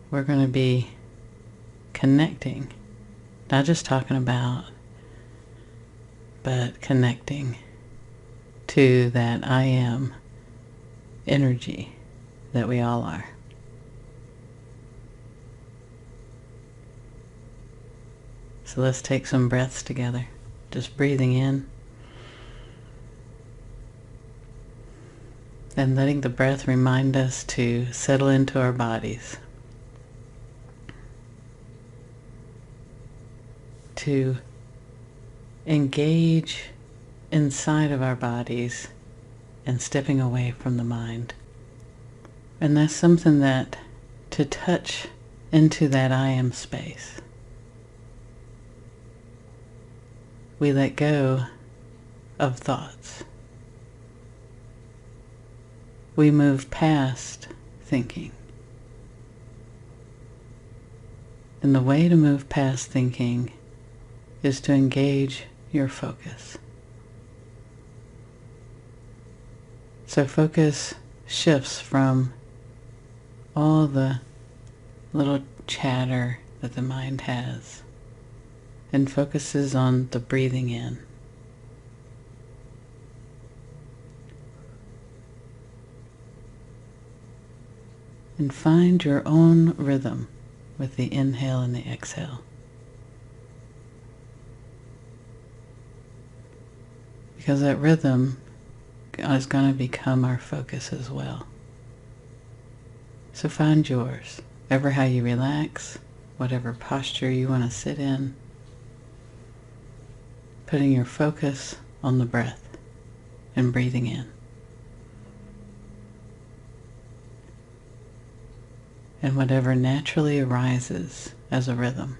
we're going to be connecting, not just talking about, but connecting to that I am energy that we all are. So let's take some breaths together. Just breathing in and letting the breath remind us to settle into our bodies, to engage inside of our bodies and stepping away from the mind. And that's something that, to touch into that I am space, we let go of thoughts. We move past thinking. And the way to move past thinking is to engage your focus. So focus shifts from all the little chatter that the mind has and focuses on the breathing in. And find your own rhythm with the inhale and the exhale. Because that rhythm is going to become our focus as well. So find yours, ever how you relax, whatever posture you want to sit in, putting your focus on the breath and breathing in. And whatever naturally arises as a rhythm.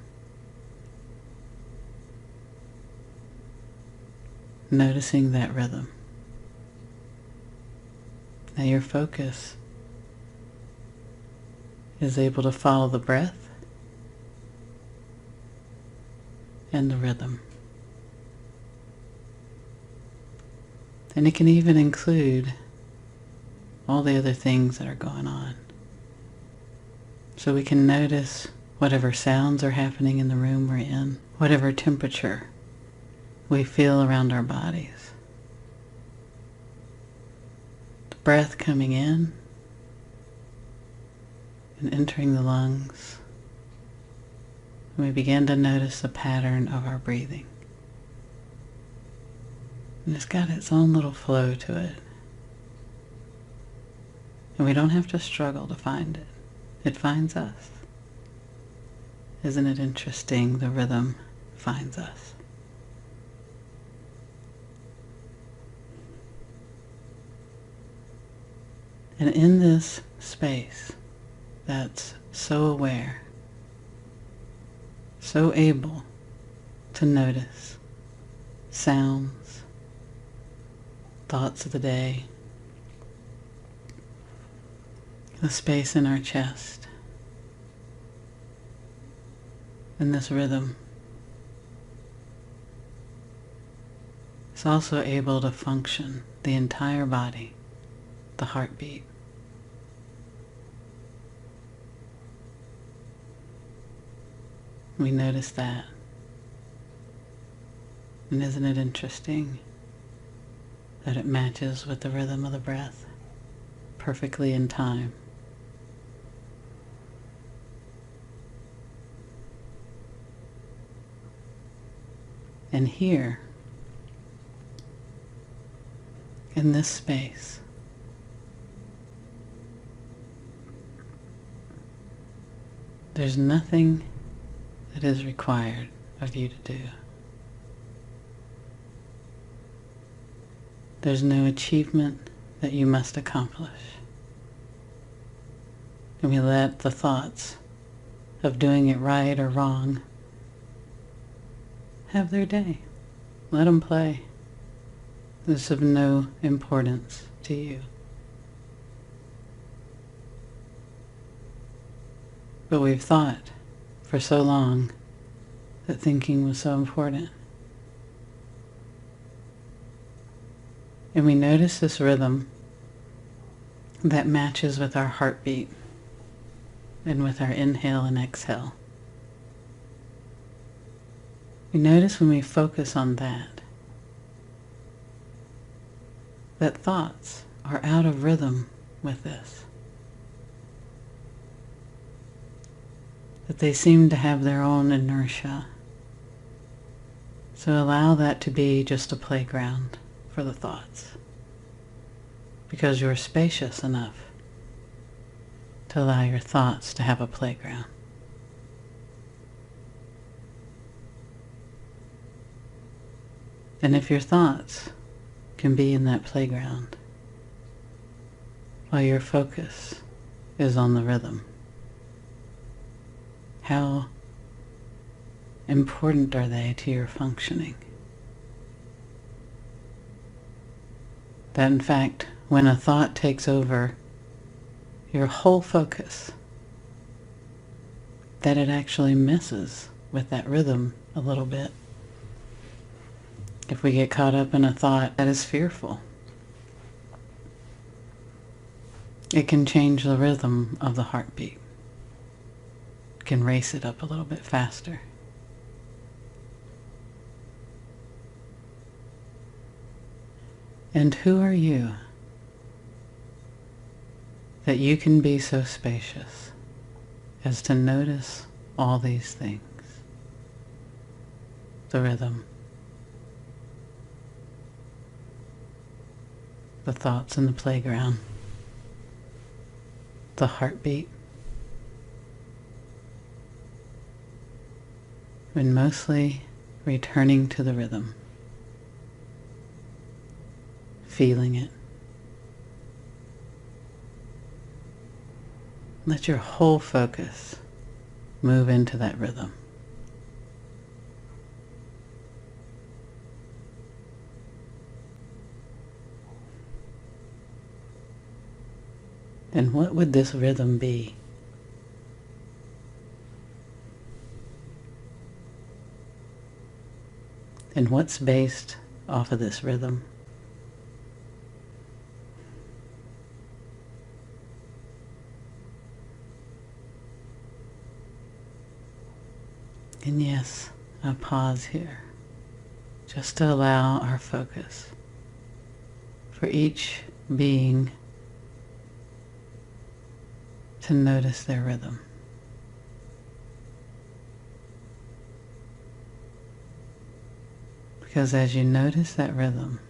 Noticing that rhythm. Now your focus is able to follow the breath and the rhythm. And it can even include all the other things that are going on. So we can notice whatever sounds are happening in the room we're in, whatever temperature we feel around our bodies. The breath coming in and entering the lungs. And we begin to notice the pattern of our breathing. And it's got its own little flow to it. And we don't have to struggle to find it. It finds us. Isn't it interesting? The rhythm finds us. And in this space that's so aware, so able to notice sounds, thoughts of the day, the space in our chest, and this rhythm is also able to function the entire body, the heartbeat. We notice that. And isn't it interesting that it matches with the rhythm of the breath perfectly in time? And here, in this space, there's nothing that is required of you to do. There's no achievement that you must accomplish. And we let the thoughts of doing it right or wrong have their day. Let them play. It's of no importance to you. But we've thought for so long that thinking was so important. And we notice this rhythm that matches with our heartbeat and with our inhale and exhale. We notice when we focus on that thoughts are out of rhythm with this. That they seem to have their own inertia. So allow that to be just a playground for the thoughts. Because you're spacious enough to allow your thoughts to have a playground. And if your thoughts can be in that playground while your focus is on the rhythm, how important are they to your functioning? That in fact, when a thought takes over your whole focus, that it actually messes with that rhythm a little bit. If we get caught up in a thought that is fearful, it can change the rhythm of the heartbeat. It can race it up a little bit faster. And who are you that you can be so spacious as to notice all these things? The rhythm, the thoughts in the playground, the heartbeat, and mostly returning to the rhythm, feeling it. Let your whole focus move into that rhythm. And what would this rhythm be? And what's based off of this rhythm? And yes, I pause here just to allow our focus for each being to notice their rhythm. Because as you notice that rhythm,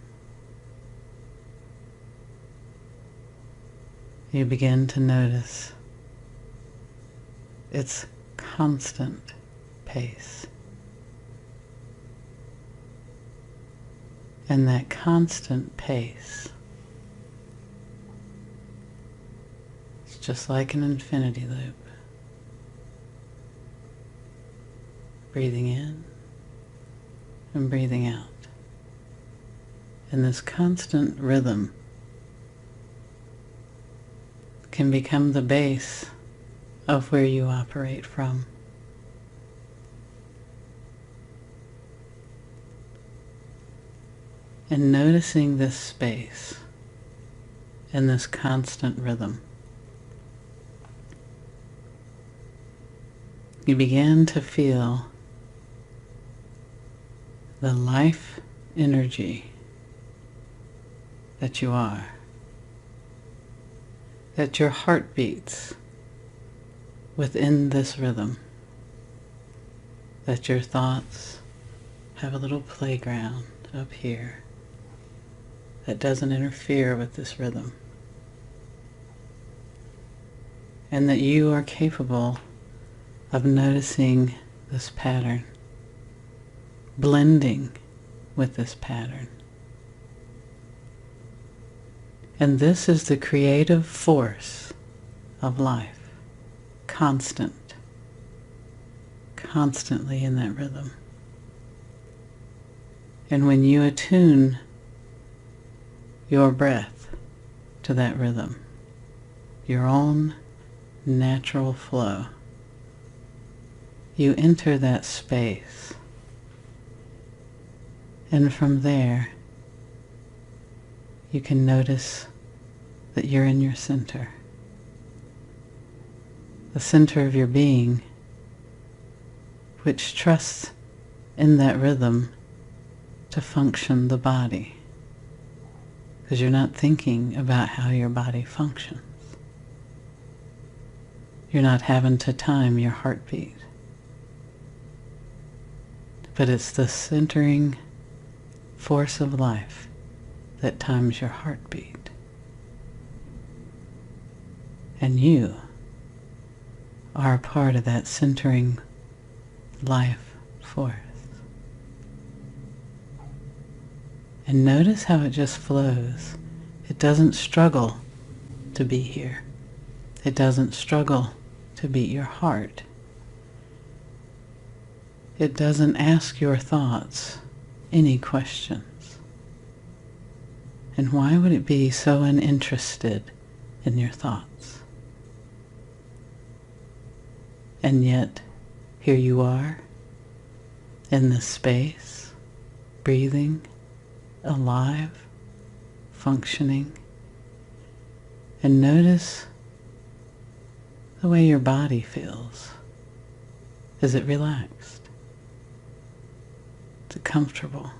you begin to notice its constant pace. And that constant pace, it's just like an infinity loop. Breathing in and breathing out. And this constant rhythm can become the base of where you operate from. And noticing this space and this constant rhythm, you begin to feel the life energy that you are, that your heart beats within this rhythm, that your thoughts have a little playground up here that doesn't interfere with this rhythm, and that you are capable of noticing this pattern, blending with this pattern. And this is the creative force of life, constantly in that rhythm. And when you attune your breath to that rhythm, your own natural flow, you enter that space, and from there you can notice that you're in your center, the center of your being, which trusts in that rhythm to function the body, because you're not thinking about how your body functions. You're not having to time your heartbeat, but it's the centering force of life that times your heartbeat. And you are a part of that centering life force. And notice how it just flows. It doesn't struggle to be here. It doesn't struggle to beat your heart. It doesn't ask your thoughts any questions. And why would it be so uninterested in your thoughts? And yet, here you are, in this space, breathing, alive, functioning. And notice the way your body feels. Is it relaxed? Is it comfortable?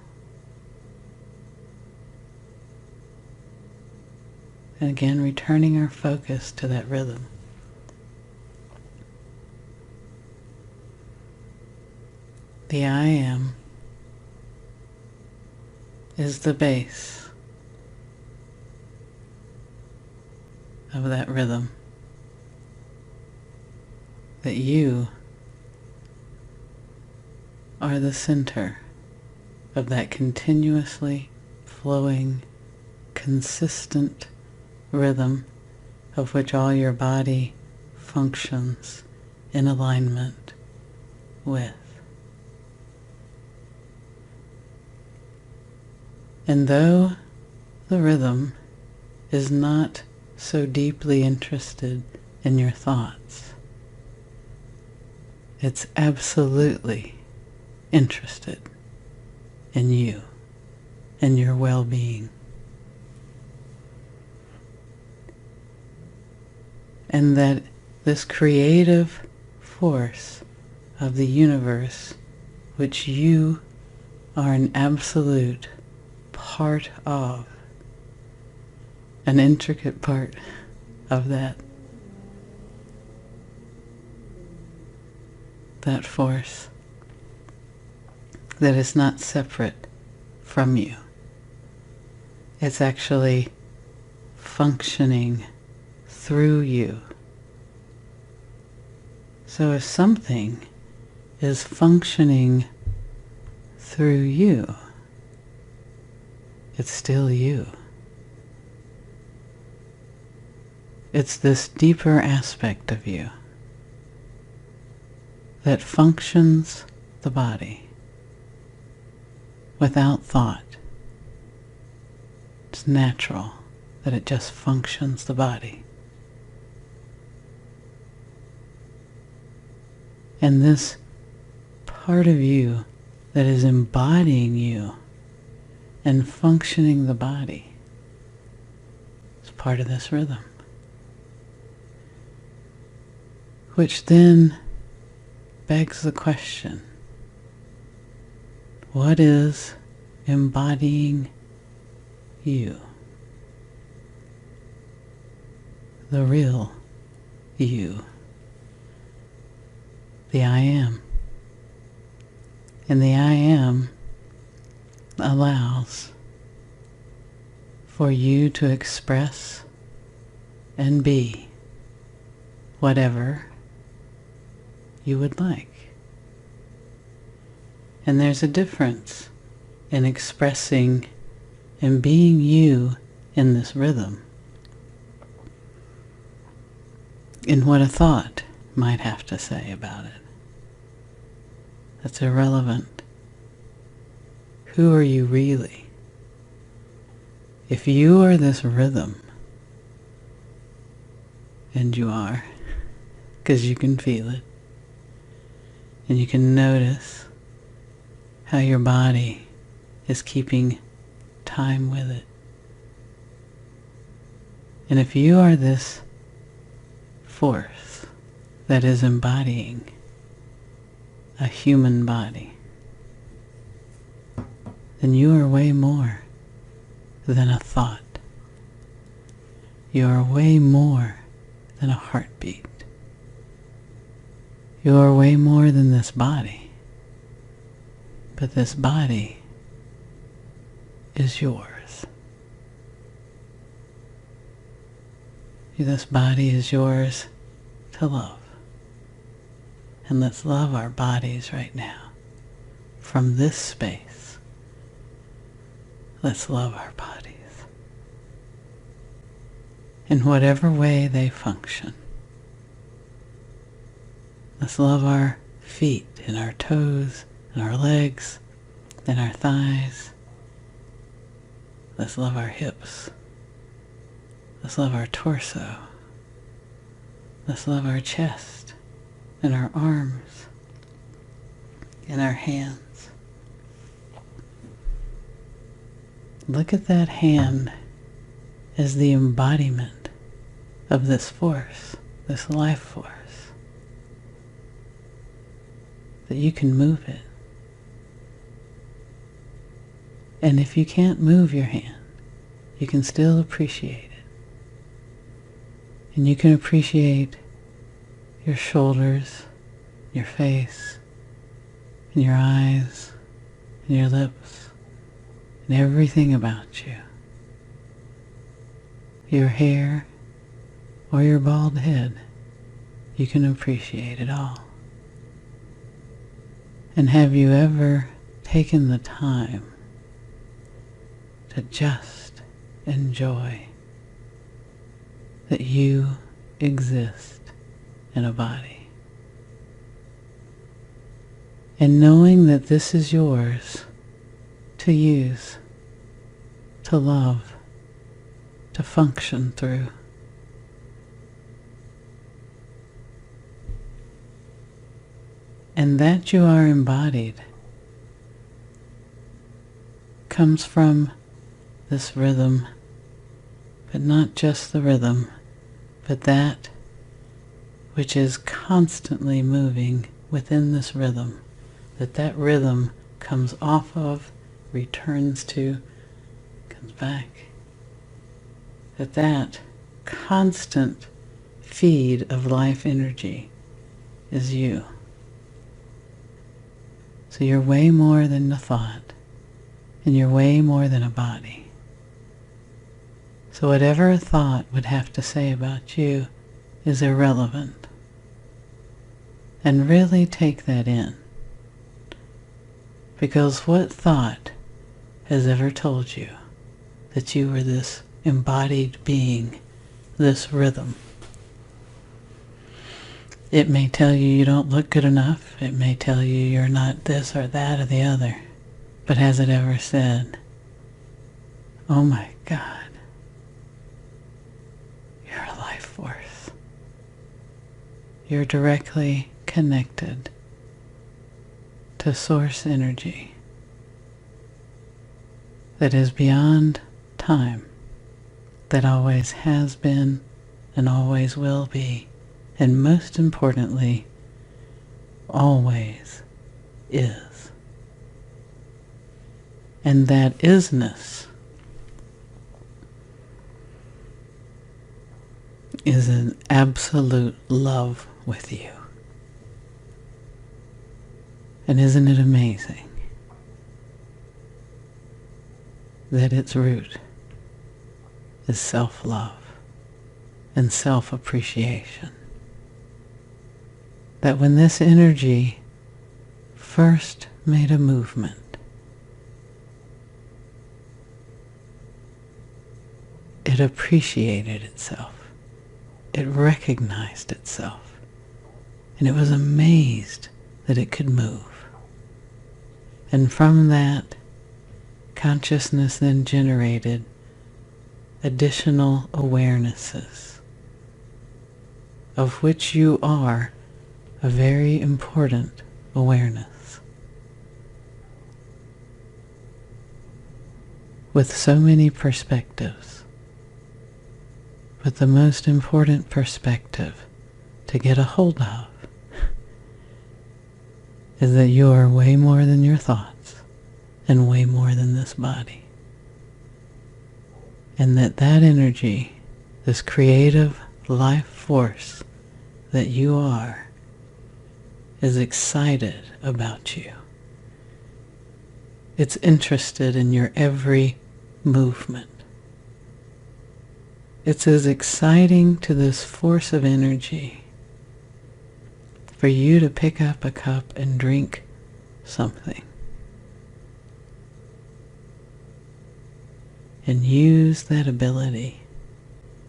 And again, returning our focus to that rhythm. The I am is the base of that rhythm. That you are the center of that continuously flowing, consistent rhythm of which all your body functions in alignment with. And though the rhythm is not so deeply interested in your thoughts, it's absolutely interested in you and your well-being. And that this creative force of the universe, which you are an absolute part of, an intricate part of that force that is not separate from you. It's actually functioning through you. So if something is functioning through you, it's still you. It's this deeper aspect of you that functions the body without thought. It's natural that it just functions the body. And this part of you that is embodying you and functioning the body is part of this rhythm, which then begs the question, what is embodying you? The real you. The I am. And the I am allows for you to express and be whatever you would like. And there's a difference in expressing and being you in this rhythm in what a thought might have to say about it. That's irrelevant. Who are you really? If you are this rhythm, and you are, because you can feel it, and you can notice how your body is keeping time with it. And if you are this force that is embodying a human body, then you are way more than a thought. You are way more than a heartbeat. You are way more than this body. But this body is yours. This body is yours to love. And let's love our bodies right now. From this space, let's love our bodies. In whatever way they function. Let's love our feet and our toes and our legs and our thighs. Let's love our hips. Let's love our torso. Let's love our chest and our arms and our hands. Look at that hand as the embodiment of this force, this life force. That you can move it. And if you can't move your hand, you can still appreciate it. And you can appreciate your shoulders, your face, and your eyes, and your lips, and everything about you. Your hair or your bald head, you can appreciate it all. And have you ever taken the time to just enjoy that you exist in a body? And knowing that this is yours to use, to love, to function through. And that you are embodied comes from this rhythm, but not just the rhythm, but that which is constantly moving within this rhythm, that rhythm comes off of, returns to, comes back. That constant feed of life energy is you. So you're way more than a thought, and you're way more than a body. So whatever a thought would have to say about you is irrelevant. And really take that in. Because what thought has ever told you that you were this embodied being, this rhythm? It may tell you you don't look good enough. It may tell you you're not this or that or the other. But has it ever said, oh my God, you're a life force. You're directly connected to source energy that is beyond time, that always has been and always will be, and most importantly, always is. And that isness is an absolute love with you. And isn't it amazing that its root is self-love and self-appreciation? That when this energy first made a movement, it appreciated itself. It recognized itself. And it was amazed that it could move. And from that, consciousness then generated additional awarenesses, of which you are a very important awareness. With so many perspectives. But the most important perspective to get a hold of is that you are way more than your thoughts and way more than this body. And that energy, this creative life force that you are, is excited about you. It's interested in your every movement. It's as exciting to this force of energy for you to pick up a cup and drink something and use that ability,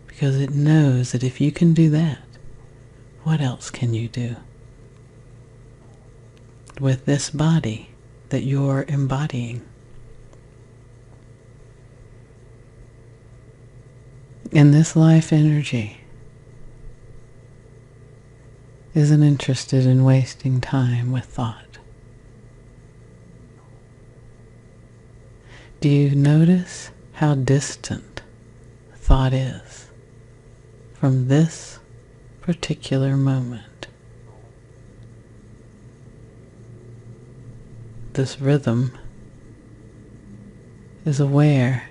because it knows that if you can do that, what else can you do with this body that you're embodying? And this life energy isn't interested in wasting time with thought. Do you notice how distant thought is from this particular moment? This rhythm is aware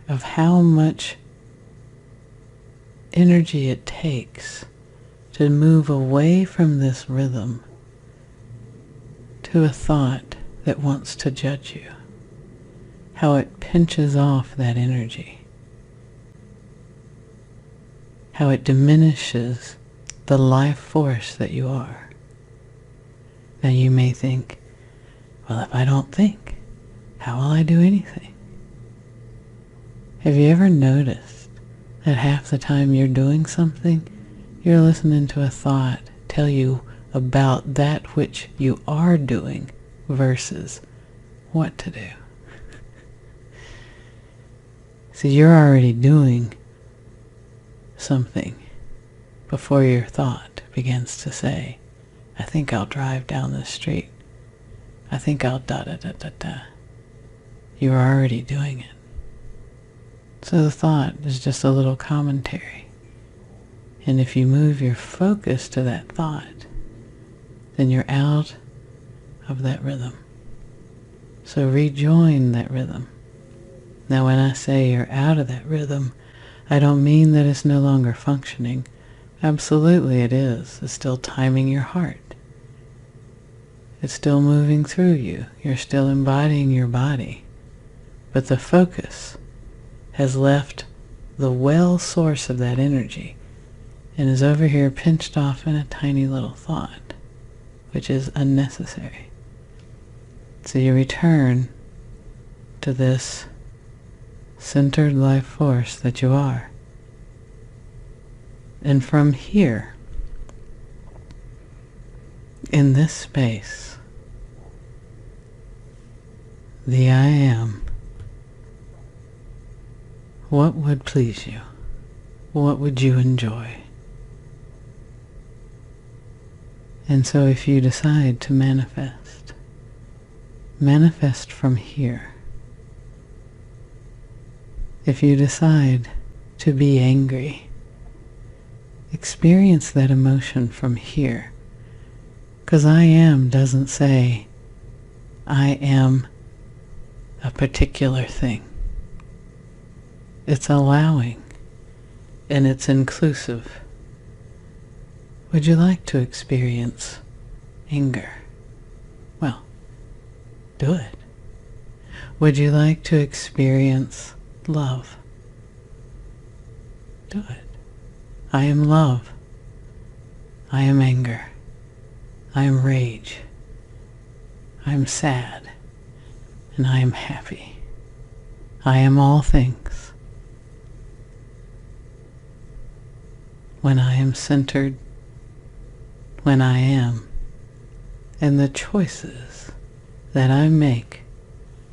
of how much energy it takes to move away from this rhythm to a thought that wants to judge you. How it pinches off that energy. How it diminishes the life force that you are. Now you may think, well, if I don't think, how will I do anything? Have you ever noticed that half the time you're doing something, you're listening to a thought tell you about that which you are doing versus what to do? So you're already doing something before your thought begins to say, I think I'll drive down this street. I think I'll da-da-da-da-da. You're already doing it. So the thought is just a little commentary. And if you move your focus to that thought, then you're out of that rhythm. So rejoin that rhythm. Now when I say you're out of that rhythm, I don't mean that it's no longer functioning. Absolutely it is. It's still timing your heart. It's still moving through you. You're still embodying your body. But the focus has left the well source of that energy and is over here pinched off in a tiny little thought, which is unnecessary. So you return to this centered life force that you are. And from here, in this space, the I am, what would please you? What would you enjoy? And so if you decide to manifest from here. If you decide to be angry, experience that emotion from here. Because I am doesn't say I am a particular thing. It's allowing and it's inclusive. Would you like to experience anger? Well, do it. Would you like to experience love? Do it. I am love. I am anger. I am rage. I am sad. And I am happy. I am all things. When I am centered, when I am, and the choices that I make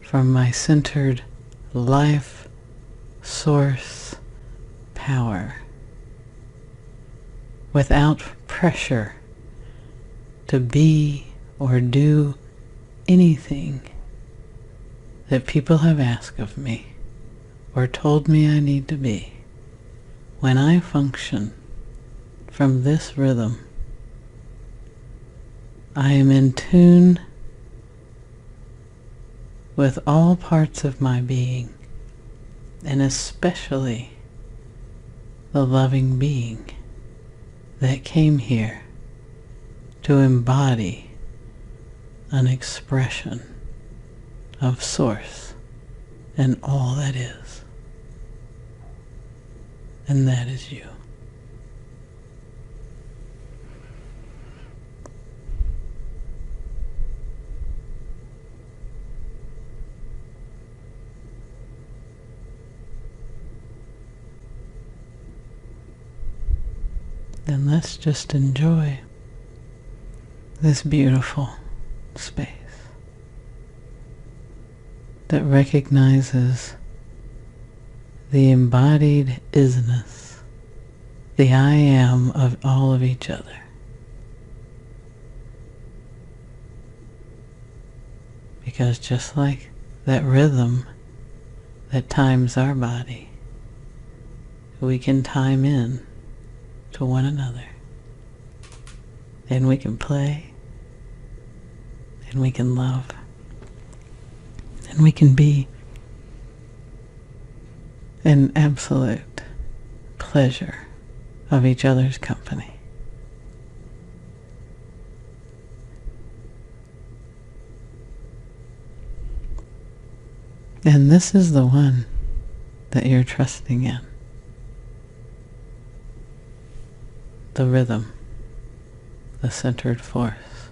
from my centered life source power, without pressure to be or do anything that people have asked of me or told me I need to be. When I function from this rhythm, I am in tune with all parts of my being, and especially the loving being that came here to embody an expression of Source and all that is. And that is you. Then let's just enjoy this beautiful space that recognizes the embodied isness, the I am of all of each other. Because just like that rhythm that times our body, we can time in to one another. And we can play, and we can love, and we can be an absolute pleasure of each other's company. And this is the one that you're trusting in. The rhythm, the centered force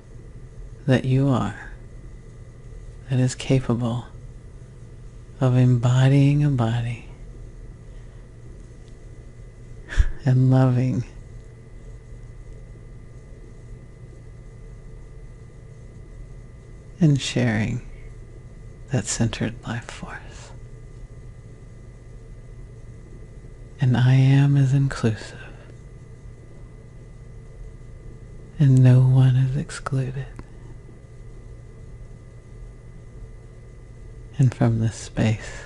that you are, that is capable of embodying a body and loving and sharing that centered life force. And I am is inclusive. And no one is excluded. And from this space,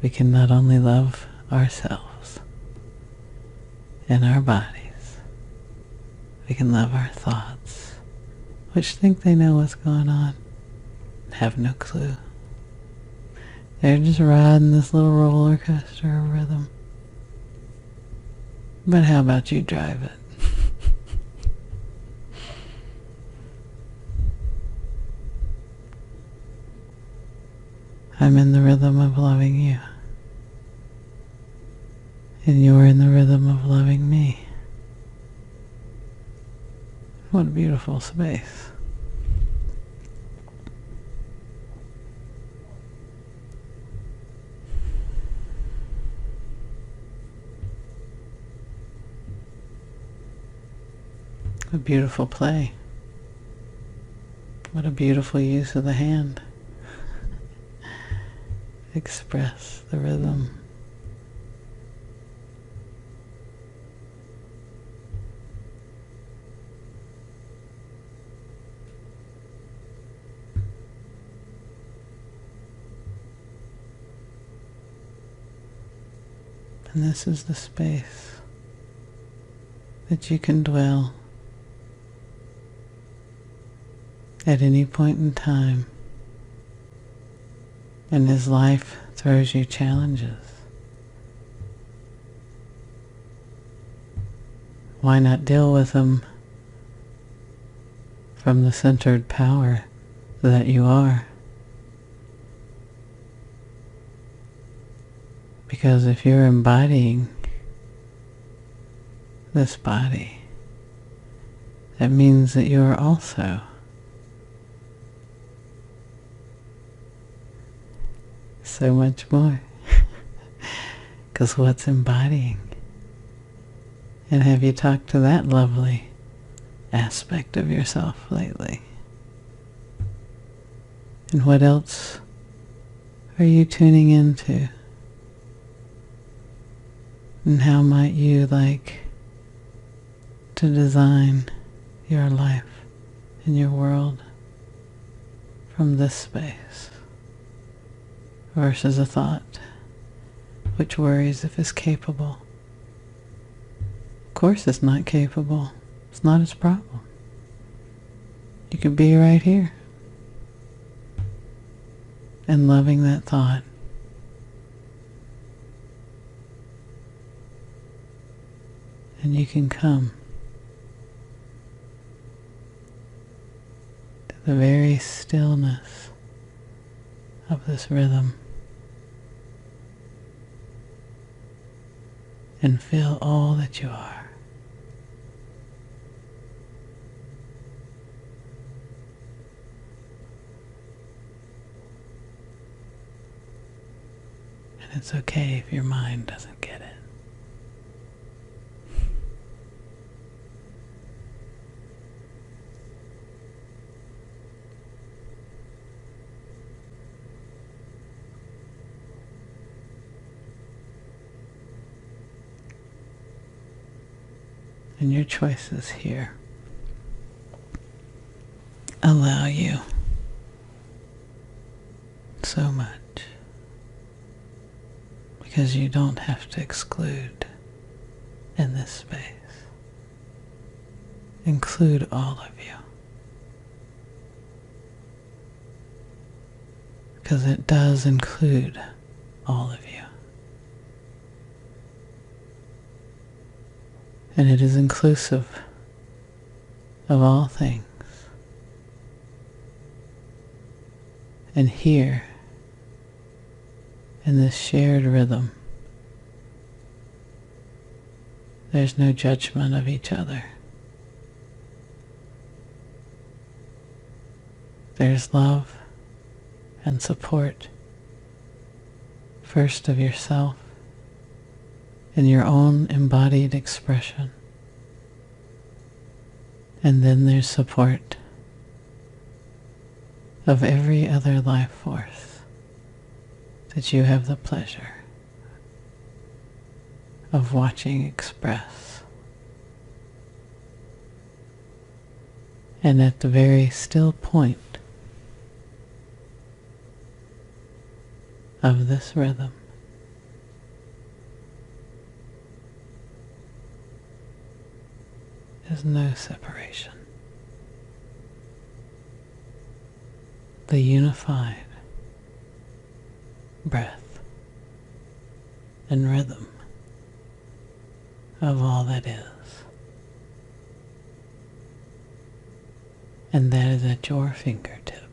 we can not only love ourselves and our bodies, we can love our thoughts, which think they know what's going on, and have no clue. They're just riding this little roller coaster of rhythm. But how about you drive it? I'm in the rhythm of loving you. And you're in the rhythm of loving me. What a beautiful space. A beautiful play. What a beautiful use of the hand. Express the rhythm. And this is the space that you can dwell at any point in time. And as life throws you challenges, why not deal with them from the centered power that you are? Because if you're embodying this body, that means that you are also so much more. Because what's embodying? And have you talked to that lovely aspect of yourself lately? And what else are you tuning into? And how might you like to design your life and your world from this space versus a thought which worries if it's capable? Of course it's not capable. It's not its problem. You could be right here and loving that thought. And you can come to the very stillness of this rhythm and feel all that you are. And it's okay if your mind doesn't get it. And your choices here allow you so much, because you don't have to exclude in this space. Include all of you, because it does include all of you. And it is inclusive of all things. And here, in this shared rhythm, there's no judgment of each other. There's love and support, first of yourself, in your own embodied expression. And then there's support of every other life force that you have the pleasure of watching express. And at the very still point of this rhythm, there's no separation. The unified breath and rhythm of all that is. And that is at your fingertips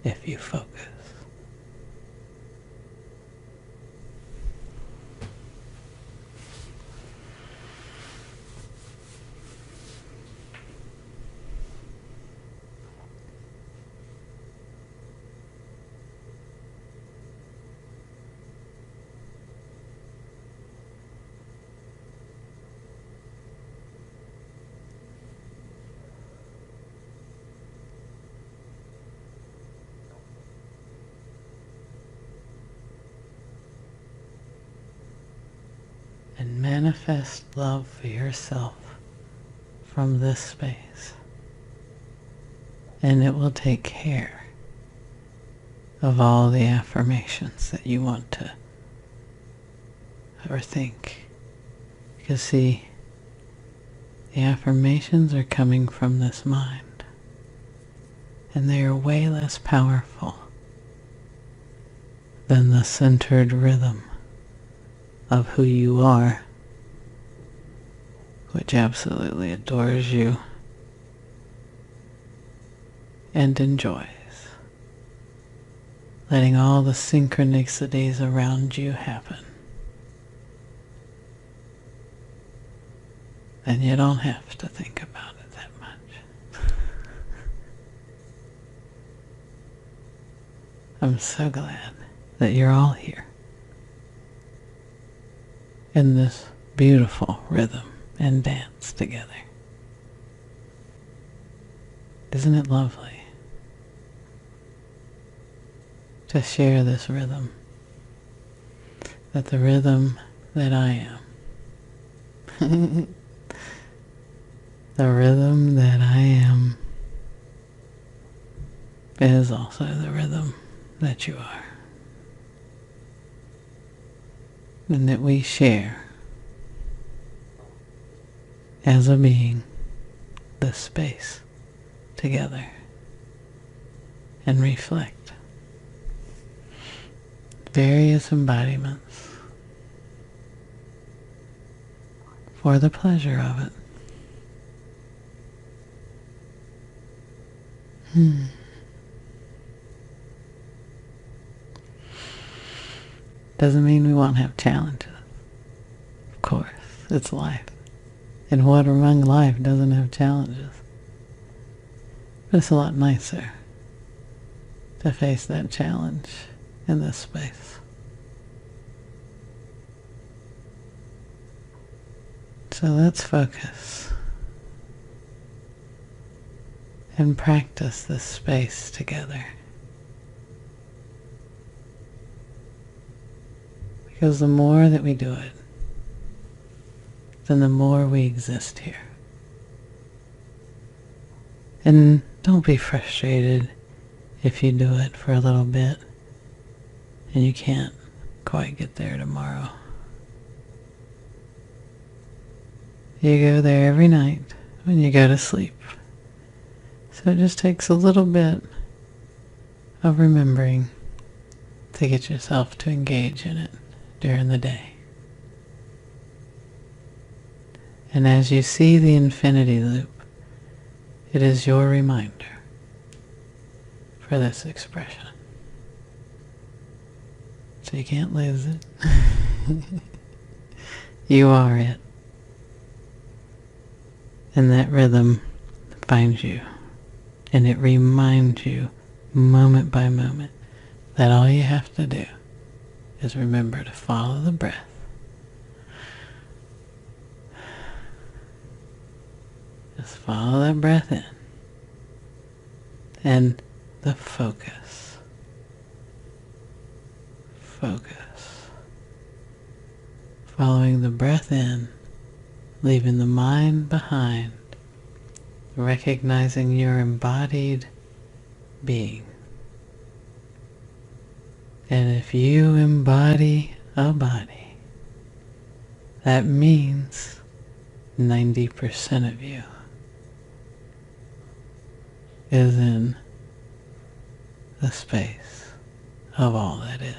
if you focus. And manifest love for yourself from this space. And it will take care of all the affirmations that you want to or think. Because see, the affirmations are coming from this mind. And they are way less powerful than the centered rhythm of who you are, which absolutely adores you and enjoys, letting all the synchronicities around you happen. And you don't have to think about it that much. I'm so glad that you're all here in this beautiful rhythm and dance together. Isn't it lovely to share this rhythm? That the rhythm that I am, the rhythm that I am, is also the rhythm that you are. And that we share as a being this space together and reflect various embodiments for the pleasure of it. Doesn't mean we won't have challenges. Of course, it's life. And what among life doesn't have challenges? But it's a lot nicer to face that challenge in this space. So let's focus and practice this space together. Because the more that we do it, then the more we exist here. And don't be frustrated if you do it for a little bit and you can't quite get there tomorrow. You go there every night when you go to sleep. So it just takes a little bit of remembering to get yourself to engage in it during the day. And as you see the infinity loop, it is your reminder for this expression. So you can't lose it. You are it. And that rhythm finds you. And it reminds you moment by moment that all you have to do is remember to follow the breath. Just follow that breath in. And the focus. Focus. Following the breath in, leaving the mind behind, recognizing your embodied being. And if you embody a body, that means 90% of you is in the space of all that is.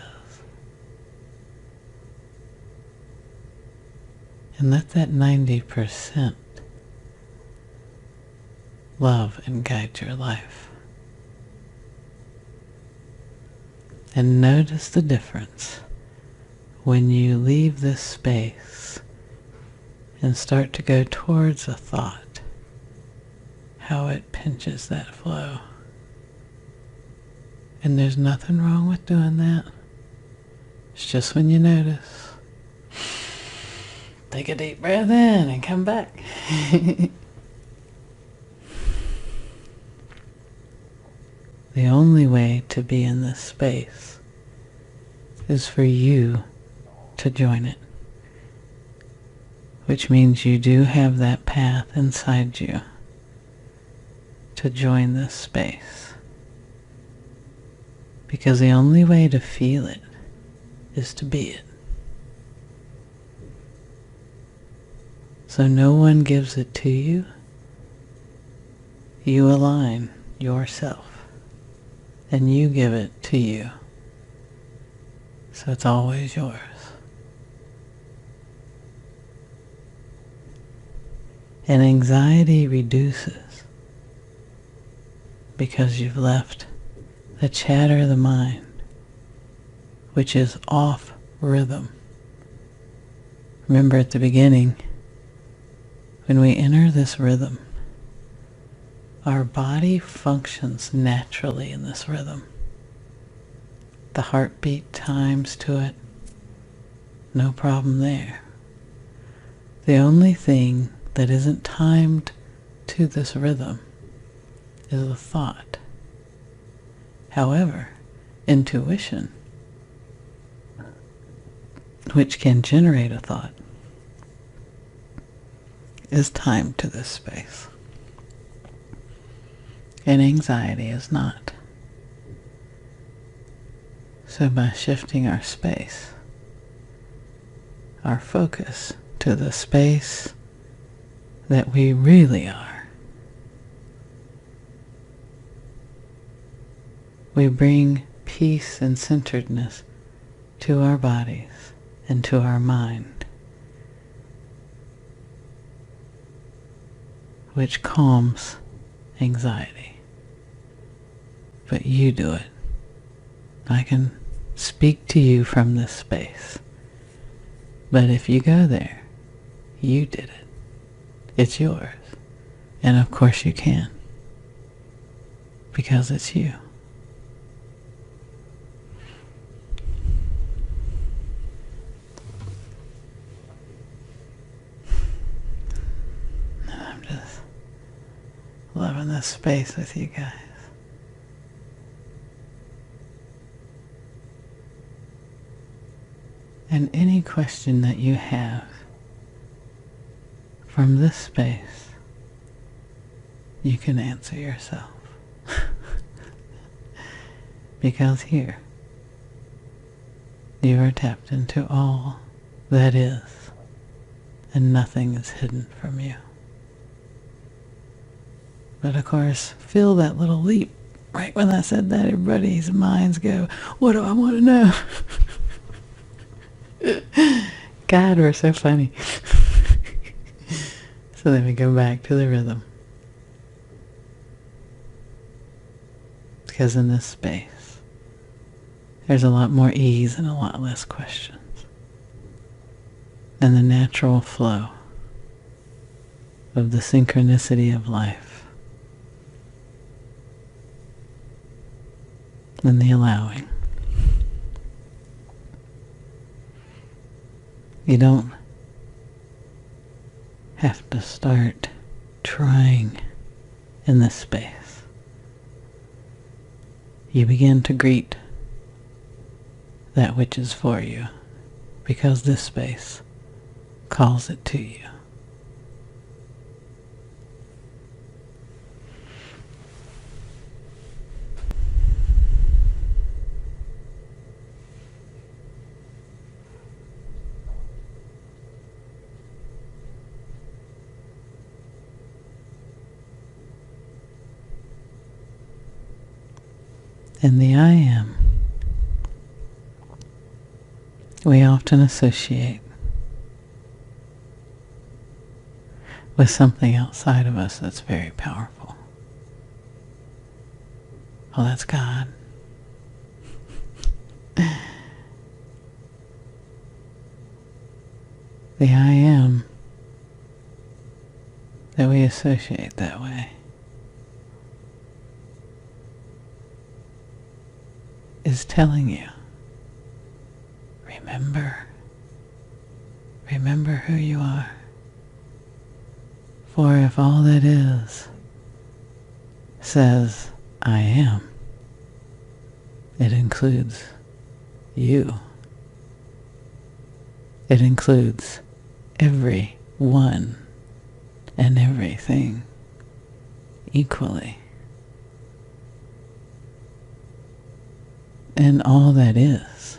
And let that 90% love and guide your life. And notice the difference when you leave this space and start to go towards a thought, how it pinches that flow. And there's nothing wrong with doing that. It's just when you notice. Take a deep breath in and come back. The only way to be in this space is for you to join it. Which means you do have that path inside you to join this space. Because the only way to feel it is to be it. So no one gives it to you. You align yourself. And you give it to you. So it's always yours. And anxiety reduces because you've left the chatter of the mind, which is off rhythm. Remember at the beginning, when we enter this rhythm, our body functions naturally in this rhythm. The heartbeat times to it, no problem there. The only thing that isn't timed to this rhythm is a thought. However, intuition, which can generate a thought, is timed to this space. And anxiety is not. So by shifting our space, our focus to the space that we really are. We bring peace and centeredness to our bodies and to our mind, which calms anxiety. But you do it. I can speak to you from this space. But if you go there, you did it. It's yours. And of course you can. Because it's you. And I'm just loving this space with you guys. And any question that you have from this space, you can answer yourself. Because here, you are tapped into all that is, and nothing is hidden from you. But of course, feel that little leap. Right when I said that, everybody's minds go, what do I want to know? God, we're so funny. So then we go back to the rhythm. Because in this space, there's a lot more ease and a lot less questions. And the natural flow of the synchronicity of life. And the allowing. You don't have to start trying in this space. You begin to greet that which is for you because this space calls it to you. In the I am, we often associate with something outside of us that's very powerful. Well, that's God. The I am that we associate that way is telling you, remember who you are. For if all that is says I am, it includes you. It includes everyone and everything equally. And all that is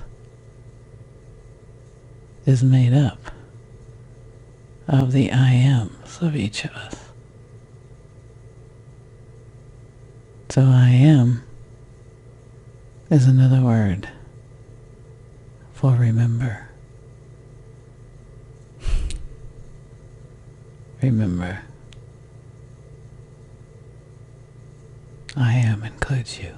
made up of the I ams of each of us. So I am is another word for remember. Remember, I am includes you.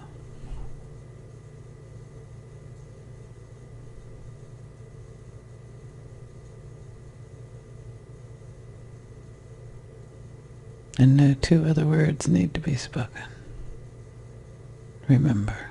And no two other words need to be spoken. Remember.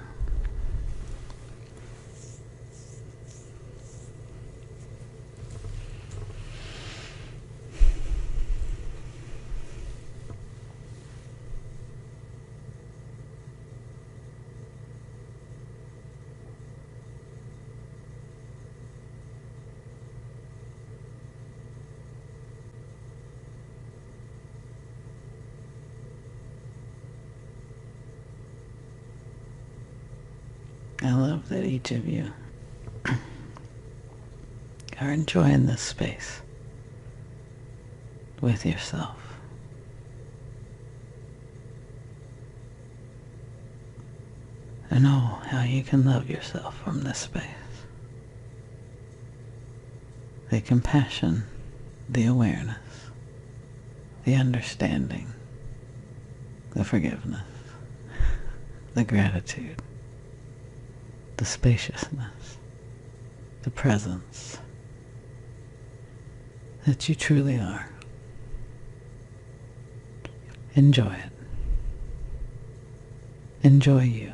I love that each of you are enjoying this space with yourself. And oh, how you can love yourself from this space. The compassion, the awareness, the understanding, the forgiveness, the gratitude, the spaciousness, the presence that you truly are. Enjoy it. Enjoy you.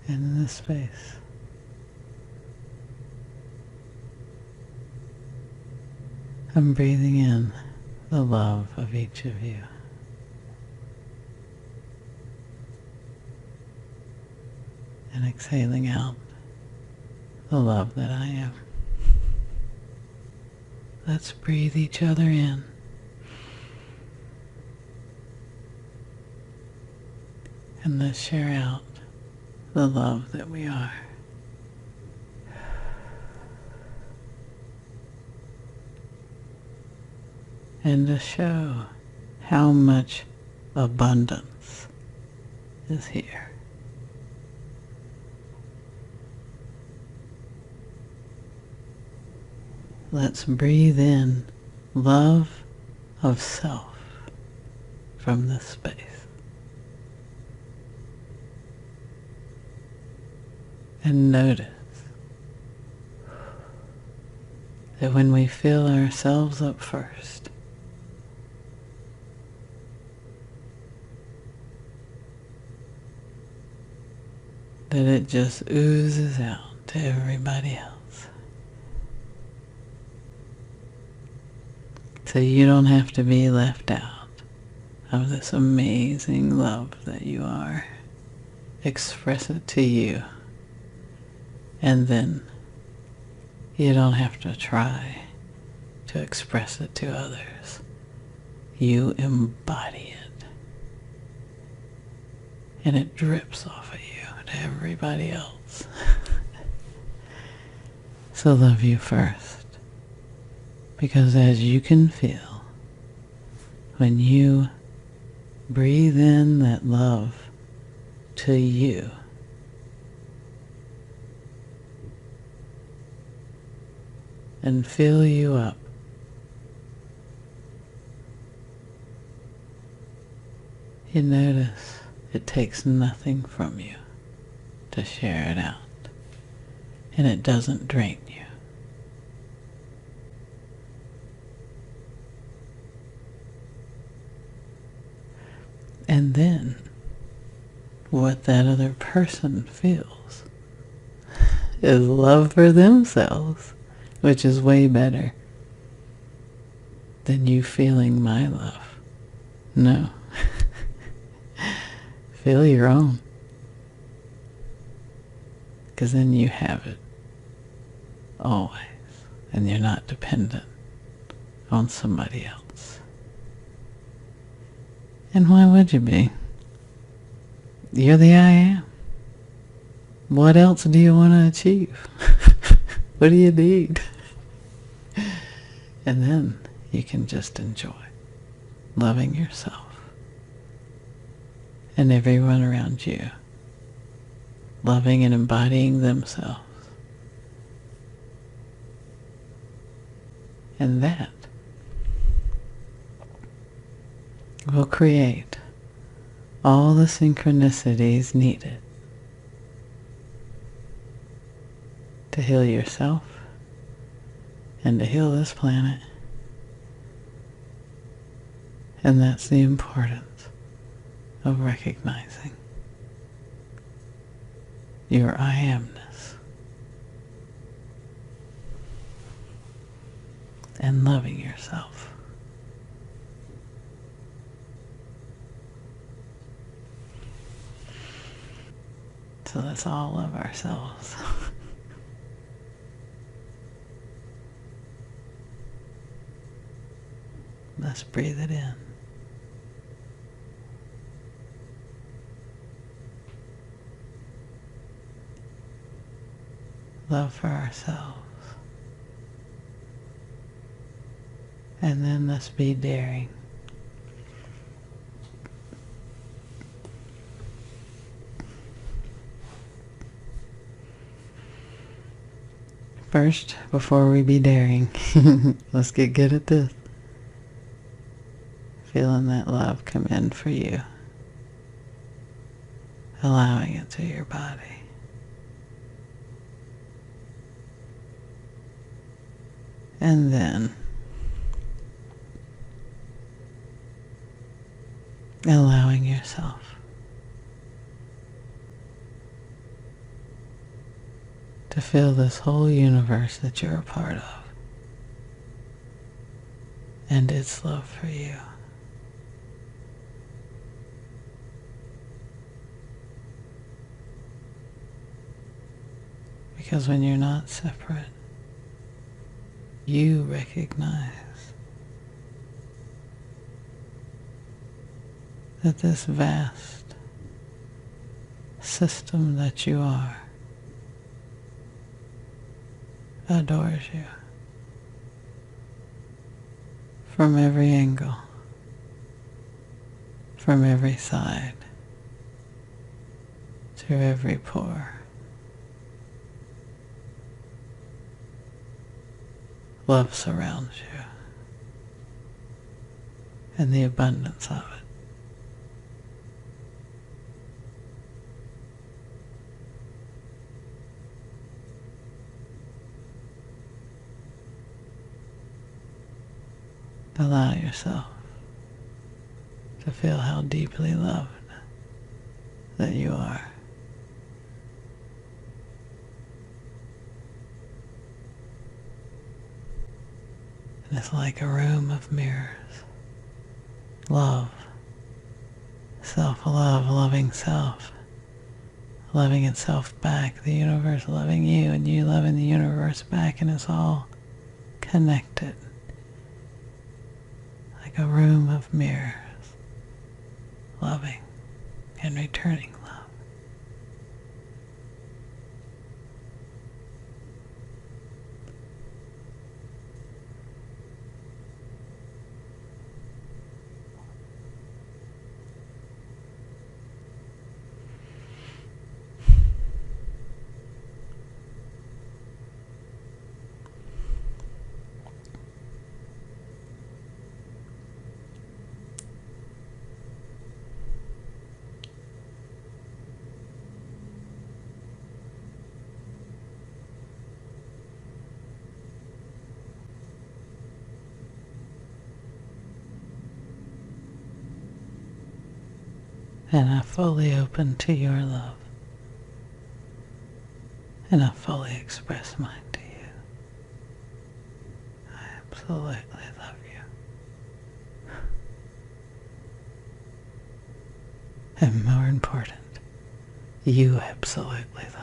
And in this space, I'm breathing in the love of each of you. And exhaling out the love that I am. Let's breathe each other in. And let's share out the love that we are. And to show how much abundance is here. Let's breathe in love of self from this space. And notice that when we fill ourselves up first, that it just oozes out to everybody else. So you don't have to be left out of this amazing love that you are. Express it to you. And then you don't have to try to express it to others. You embody it. And it drips off of you to everybody else. So love you first. Because as you can feel, when you breathe in that love to you, and fill you up, you notice it takes nothing from you to share it out, and it doesn't drain you. And then what that other person feels is love for themselves, which is way better than you feeling my love. No. Feel your own. Because then you have it. Always. And you're not dependent on somebody else. And why would you be? You're the I am. What else do you want to achieve? What do you need? And then you can just enjoy loving yourself and everyone around you, loving and embodying themselves. And that will create all the synchronicities needed to heal yourself and to heal this planet. And that's the importance of recognizing your I amness and loving yourself. So let's all love ourselves. Let's breathe it in. Love for ourselves. And then let's be daring. First, before we be daring, let's get good at this. Feeling that love come in for you. Allowing it to your body. And then allowing yourself to feel this whole universe that you're a part of and its love for you. Because when you're not separate, you recognize that this vast system that you are adores you from every angle, from every side, through every pore. Love surrounds you and the abundance of it. Allow yourself to feel how deeply loved that you are. And it's like a room of mirrors. Love, self-love, loving self, loving itself back, the universe loving you, and you loving the universe back, and it's all connected. Like a room of mirrors, loving and returning love. And I fully open to your love. And I fully express mine to you. I absolutely love you. And more important, you absolutely love you.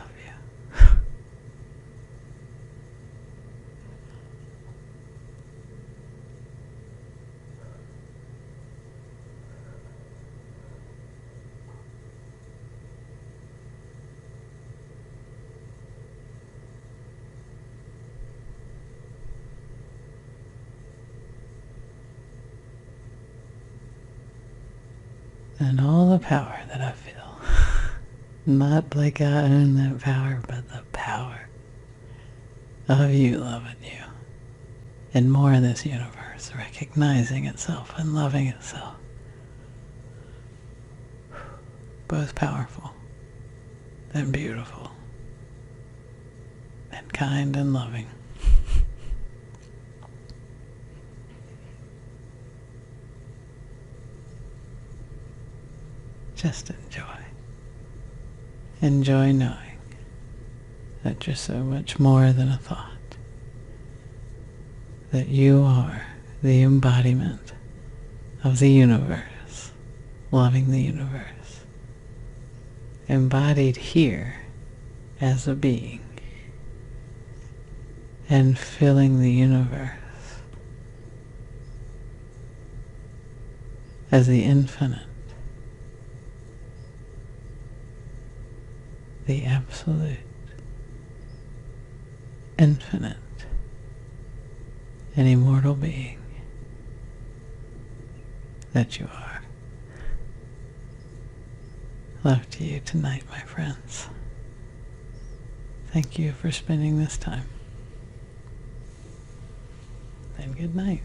And all the power that I feel, not like I own that power, but the power of you loving you, and more of this universe recognizing itself and loving itself, both powerful and beautiful and kind and loving. Just enjoy. Enjoy knowing that you're so much more than a thought. That you are the embodiment of the universe, loving the universe, embodied here as a being, and filling the universe as the infinite, the absolute, infinite, and immortal being that you are. Love to you tonight, my friends. Thank you for spending this time. And good night.